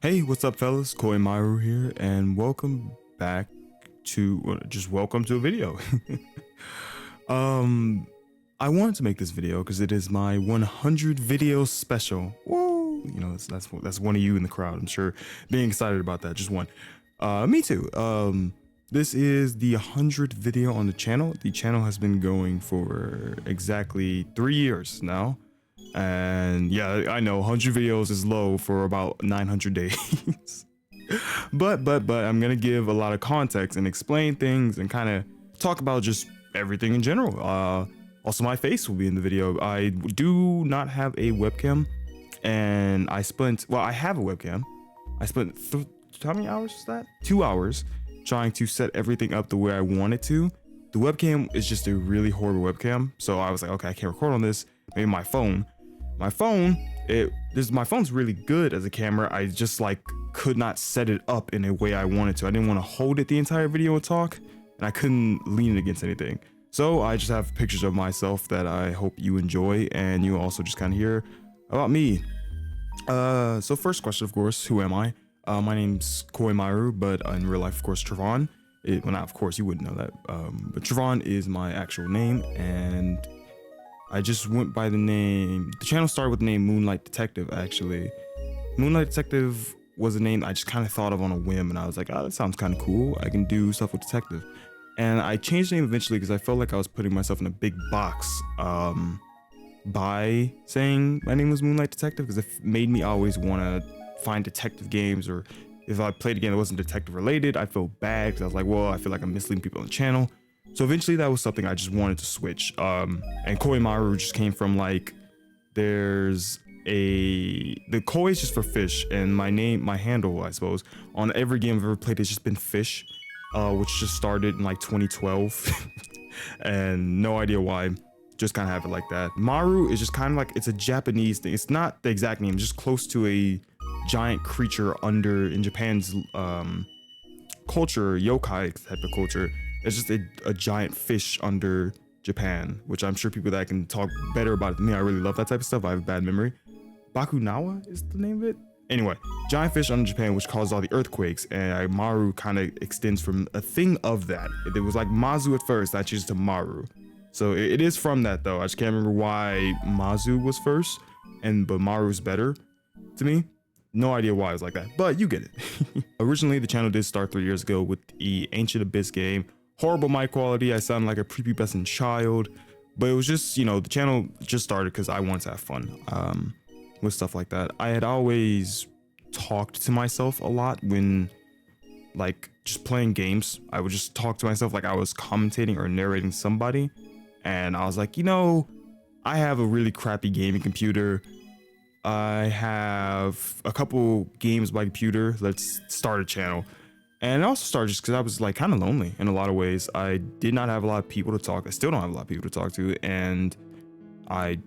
Hey, what's up, fellas? Koi Maru here, and welcome back to just welcome to a video. um, I wanted to make this video because it is my 100 video special. Whoa! You know, that's one of you in the crowd. I'm sure being excited about that. Just one. Me too. This is the 100th video on the channel. The channel has been going for exactly 3 years now. And yeah, I know 100 videos is low for about 900 days. but I'm gonna give a lot of context and explain things and kind of talk about just everything in general. Also, my face will be in the video. I do not have a webcam, and I have a webcam. I spent how many hours was that? 2 hours trying to set everything up the way I want it to. The webcam is just a really horrible webcam, so I was like, okay, I can't record on this. Maybe my phone. My phone's really good as a camera. I just could not set it up in a way I wanted to. I didn't want to hold it the entire video and talk, and I couldn't lean it against anything. So I just have pictures of myself that I hope you enjoy, and you also just kind of hear about me. So first question, of course, who am I? My name's Koi Maru, but in real life, of course, Trevon. Well, not of course, you wouldn't know that. But Trevon is my actual name, and I just went by the name. The channel started with the name Moonlight Detective, actually. Moonlight Detective was a name I just kind of thought of on a whim, and I was like, oh, that sounds kind of cool. I can do stuff with detective. And I changed the name eventually because I felt like I was putting myself in a big box by saying my name was Moonlight Detective, because it made me always want to find detective games, or if I played a game that wasn't detective related, I felt bad because I was like, well, I feel like I'm misleading people on the channel. So eventually that was something I just wanted to switch. And Koi Maru just came from the Koi is just for fish, and my handle, I suppose, on every game I've ever played has just been fish, which just started in 2012. And no idea why, just kind of have it like that. Maru is just kind of it's a Japanese thing. It's not the exact name, just close to a giant creature in Japan's culture, yokai type of culture. It's just a giant fish under Japan, which I'm sure people that can talk better about it than me. I really love that type of stuff. I have a bad memory. Bakunawa is the name of it. Anyway, giant fish under Japan, which caused all the earthquakes, and Maru kind of extends from a thing of that. It was like Mazu at first, I changed to Maru. So it is from that though. I just can't remember why Mazu was first, but Maru's better to me. No idea why it was like that, but you get it. Originally, the channel did start 3 years ago with the Ancient Abyss game. Horrible mic quality. I sound like a prepubescent child, but it was just, the channel just started because I wanted to have fun with stuff like that. I had always talked to myself a lot when just playing games. I would just talk to myself like I was commentating or narrating somebody, and I was like, I have a really crappy gaming computer. I have a couple games by computer. Let's start a channel. And it also started just because I was kind of lonely in a lot of ways. I did not have a lot of people to talk. I still don't have a lot of people to talk to, and I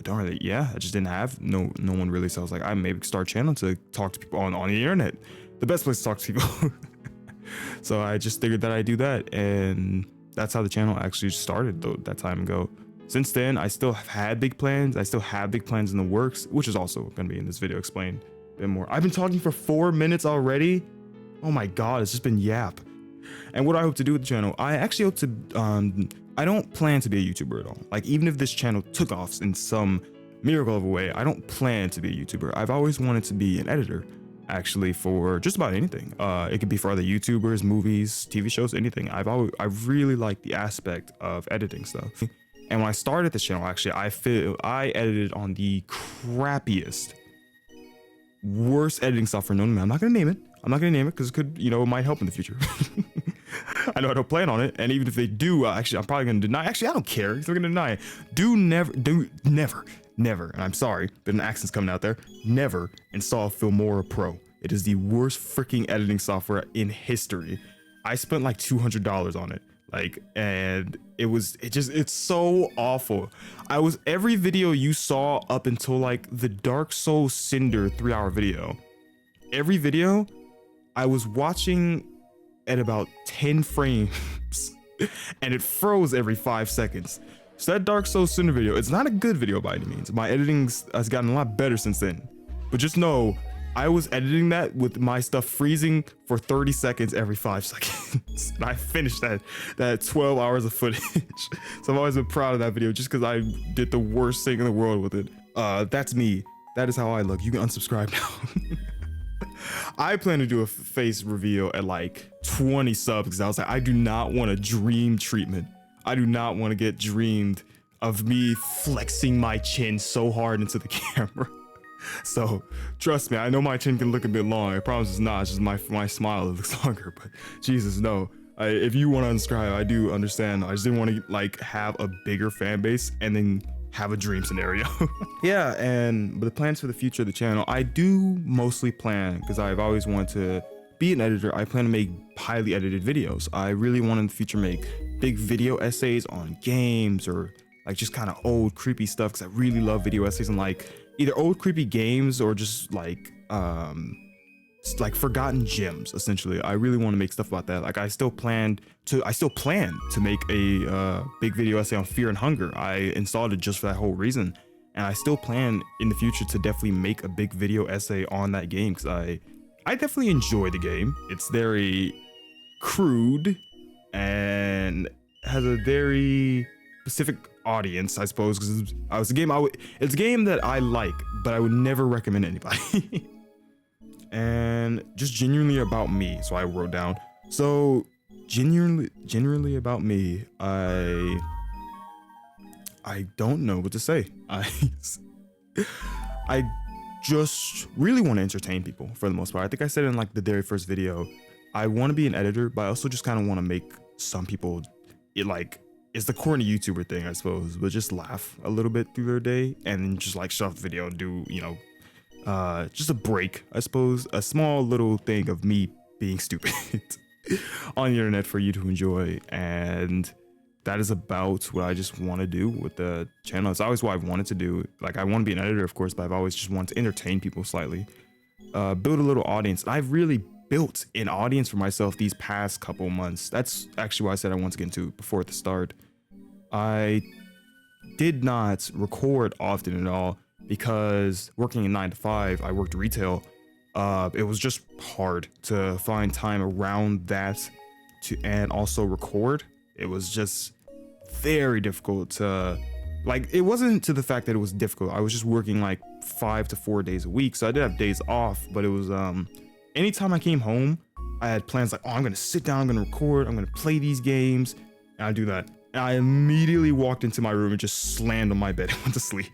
just didn't have no one really. So I was like, I maybe start a channel to talk to people on the internet. The best place to talk to people. So I just figured that I'd do that, and that's how the channel actually started that time ago. Since then, I still have had big plans. I still have big plans in the works, which is also going to be in this video explained a bit more. I've been talking for 4 minutes already. Oh my god, it's just been yap. And what I hope to do with the channel, I actually hope to, I don't plan to be a YouTuber at all. Even if this channel took off in some miracle of a way, I don't plan to be a YouTuber. I've always wanted to be an editor, actually, for just about anything. It could be for other YouTubers, movies, TV shows, anything. I really like the aspect of editing stuff. And when I started this channel, actually, I edited on the crappiest, worst editing software known to me. I'm not gonna name it. Because it could, it might help in the future. I know I don't plan on it, and even if they do, actually, I'm probably gonna deny. Actually, I don't care. They're gonna deny it. Never. And I'm sorry, but an accent's coming out there. Never install Filmora Pro. It is the worst freaking editing software in history. I spent $200 on it. And it's so awful. Every video you saw up until the Dark Souls Cinder 3-hour video, every video I was watching at about 10 frames and it froze every 5 seconds. So that Dark Souls Cinder video, it's not a good video by any means. My editing has gotten a lot better since then, but just know I was editing that with my stuff freezing for 30 seconds every 5 seconds. And I finished that 12 hours of footage. So I've always been proud of that video just because I did the worst thing in the world with it. That's me. That is how I look. You can unsubscribe now. I plan to do a face reveal at like 20 subs because I was like, I do not want a dream treatment. I do not want to get dreamed of me flexing my chin so hard into the camera. So trust me, I know my chin can look a bit long. I promise it's not. It's just my smile that looks longer. But Jesus, no. If you want to unsubscribe, I do understand. I just didn't want to like have a bigger fan base and then have a dream scenario. Yeah, but the plans for the future of the channel, I do mostly plan, because I've always wanted to be an editor. I plan to make highly edited videos. I really want in the future make big video essays on games, or like just kind of old creepy stuff, because I really love video essays on like either old creepy games or just like forgotten gems. Essentially, I really want to make stuff about that. Like I still plan to make a big video essay on Fear and Hunger. I installed it just for that whole reason, and I still plan in the future to definitely make a big video essay on that game, because I definitely enjoy the game. It's very crude and has a very specific audience, I suppose, because it's a game that I like, but I would never recommend anybody. And just genuinely about me, so I wrote down. So genuinely about me, I don't know what to say. I just really want to entertain people for the most part. I think I said in like the very first video, I want to be an editor, but I also just kind of want to make some people, it's the corny YouTuber thing, I suppose, but just laugh a little bit through their day and then just like shut off the video and do, just a break, I suppose, a small little thing of me being stupid on the internet for you to enjoy. And that is about what I just want to do with the channel. It's always what I've wanted to do. Like I want to be an editor, of course, but I've always just wanted to entertain people slightly, build a little audience. I've really built an audience for myself these past couple months. That's actually why I said I want to get into it before the start. I did not record often at all because working in 9 to 5, I worked retail. It was just hard to find time around that and also record. It was just very difficult to, it wasn't to the fact that it was difficult. I was just working like 5 to 4 days a week. So I did have days off, but it was, anytime I came home, I had plans like, oh, I'm going to sit down, I'm going to record, I'm going to play these games. And I do that. And I immediately walked into my room and just slammed on my bed and went to sleep.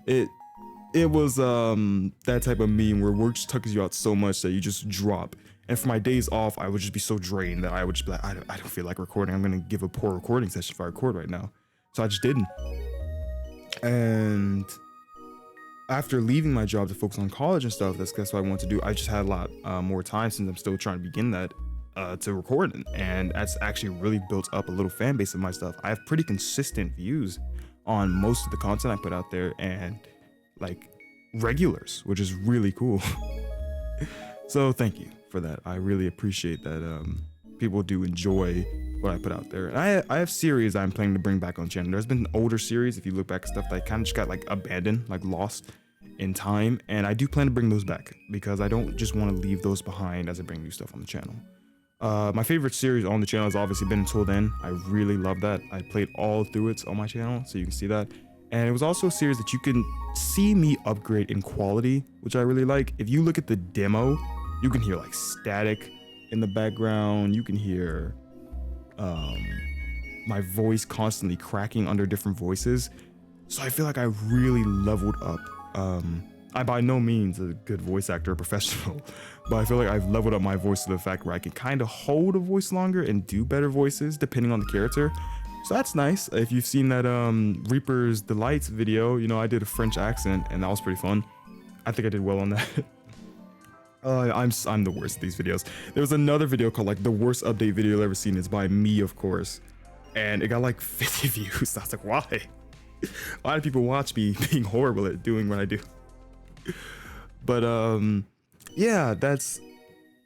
It was that type of meme where work just tucks you out so much that you just drop. And for my days off, I would just be so drained that I would just be like, I don't feel like recording. I'm going to give a poor recording session if I record right now. So I just didn't. And after leaving my job to focus on college and stuff, that's what I want to do. I just had a lot more time, since I'm still trying to begin that, to record. And that's actually really built up a little fan base of my stuff. I have pretty consistent views on most of the content I put out there, and like regulars, which is really cool. So thank you for that. I really appreciate that people do enjoy what I put out there. And I have series I'm planning to bring back on the channel. There's been older series, if you look back at stuff that kind of just got like abandoned, like lost in time, and I do plan to bring those back because I don't just want to leave those behind as I bring new stuff on the channel. My favorite series on the channel has obviously been Until Then. I really love that. I played all through it on my channel, so you can see that. And it was also a series that you can see me upgrade in quality, which I really like. If you look at the demo, you can hear like static in the background. You can hear my voice constantly cracking under different voices. So I feel like I really leveled up. I by no means a good voice actor or professional, but I feel like I've leveled up my voice to the fact where I can kind of hold a voice longer and do better voices depending on the character. So that's nice. If you've seen that Reaper's Delights video, I did a French accent and that was pretty fun. I think I did well on that. I'm the worst at these videos. There was another video called like the worst update video you've ever seen. It's by me, of course, and it got like 50 views. I was like, why? Why do people watch me being horrible at doing what I do? But yeah, that's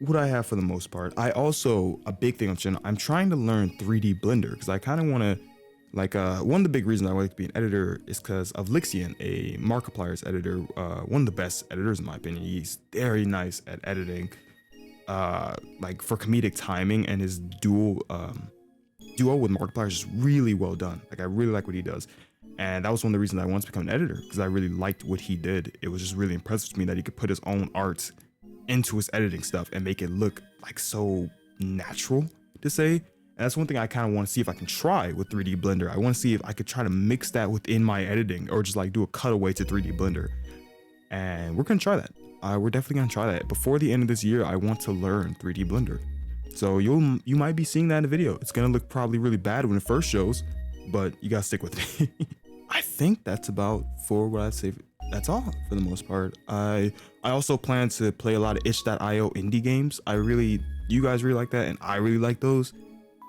what I have for the most part. I also, a big thing on the channel, I'm trying to learn 3D Blender because I kind of want to Like one of the big reasons I like to be an editor is because of Lixian, a Markiplier's editor, one of the best editors in my opinion. He's very nice at editing, like for comedic timing, and his duo with Markiplier is just really well done. Like I really like what he does, and that was one of the reasons I wanted to become an editor, because I really liked what he did. It was just really impressive to me that he could put his own art into his editing stuff and make it look like so natural to say. And that's one thing I kind of want to see if I can try with 3D Blender. I want to see if I could try to mix that within my editing, or just like do a cutaway to 3D Blender. And we're going to try that. We're definitely going to try that. Before the end of this year, I want to learn 3D Blender. So you might be seeing that in the video. It's going to look probably really bad when it first shows, but you got to stick with me. I think that's about for what I'd say. That's all for the most part. I also plan to play a lot of itch.io indie games. You guys really like that, and I really like those.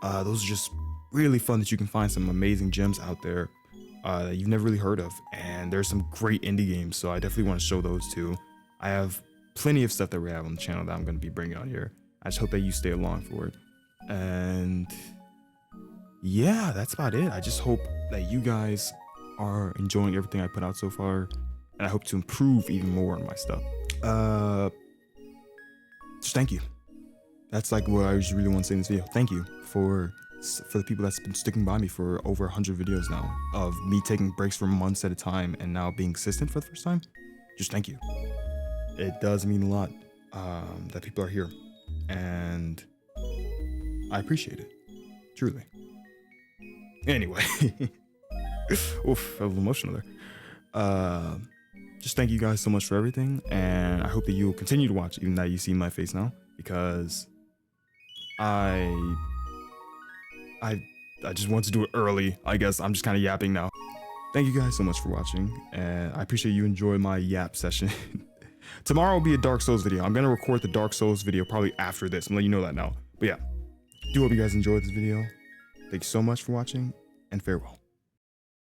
Those are just really fun that you can find some amazing gems out there that you've never really heard of. And there's some great indie games, so I definitely want to show those too. I have plenty of stuff that we have on the channel that I'm going to be bringing on here. I just hope that you stay along for it. And yeah, that's about it. I just hope that you guys are enjoying everything I put out so far, and I hope to improve even more on my stuff. Just thank you. That's like what I just really want to say in this video. Thank you for the people that's been sticking by me for over 100 videos now, of me taking breaks for months at a time and now being consistent for the first time. Just thank you. It does mean a lot that people are here, and I appreciate it, truly. Anyway, oof, a little emotional there. Just thank you guys so much for everything, and I hope that you will continue to watch, even though you see my face now, because I just want to do it early. I guess I'm just kind of yapping now. Thank you guys so much for watching, and I appreciate you enjoying my yap session. Tomorrow will be a Dark Souls video. I'm gonna record the Dark Souls video probably after this. I'm letting you know that now. But yeah, do hope you guys enjoyed this video. Thank you so much for watching, and farewell.